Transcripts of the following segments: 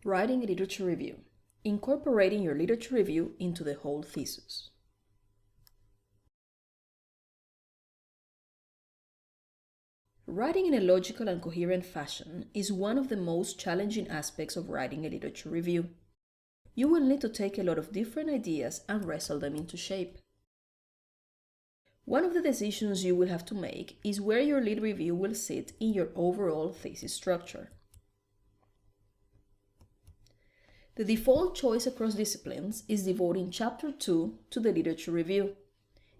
Writing a literature review. Incorporating your literature review into the whole thesis. Writing in a logical and coherent fashion is one of the most challenging aspects of writing a literature review. You will need to take a lot of different ideas and wrestle them into shape. One of the decisions you will have to make is where your lit review will sit in your overall thesis structure. The default choice across disciplines is devoting Chapter 2 to the literature review.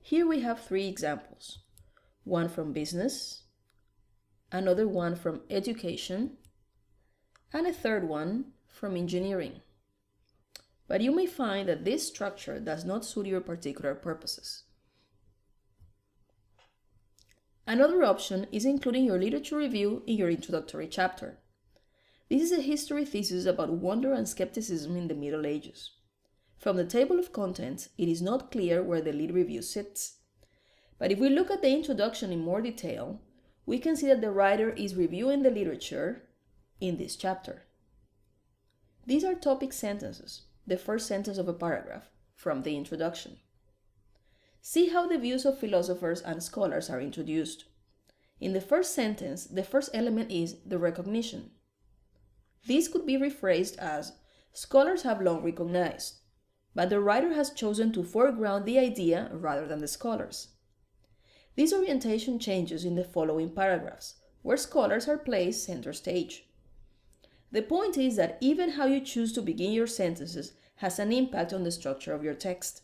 Here we have 3 examples, one from business, another one from education, and a third one from engineering. But you may find that this structure does not suit your particular purposes. Another option is including your literature review in your introductory chapter. This is a history thesis about wonder and skepticism in the Middle Ages. From the table of contents, it is not clear where the lit review sits. But if we look at the introduction in more detail, we can see that the writer is reviewing the literature in this chapter. These are topic sentences, the first sentence of a paragraph, from the introduction. See how the views of philosophers and scholars are introduced. In the first sentence, the first element is the recognition. This could be rephrased as, scholars have long recognized, but the writer has chosen to foreground the idea rather than the scholars. This orientation changes in the following paragraphs, where scholars are placed center stage. The point is that even how you choose to begin your sentences has an impact on the structure of your text.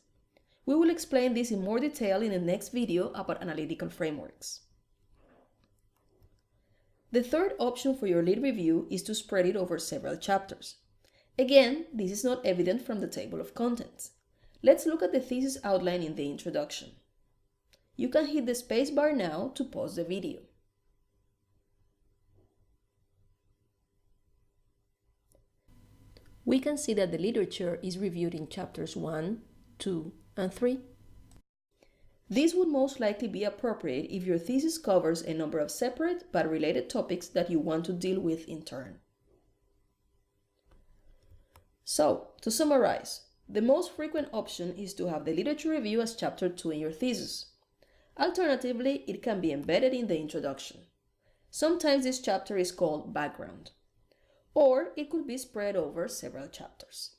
We will explain this in more detail in the next video about analytical frameworks. The third option for your lit review is to spread it over several chapters. Again, this is not evident from the table of contents. Let's look at the thesis outline in the introduction. You can hit the space bar now to pause the video. We can see that the literature is reviewed in chapters 1, 2, and 3. This would most likely be appropriate if your thesis covers a number of separate but related topics that you want to deal with in turn. So, to summarize, the most frequent option is to have the literature review as chapter 2 in your thesis. Alternatively, it can be embedded in the introduction. Sometimes this chapter is called background, or it could be spread over several chapters.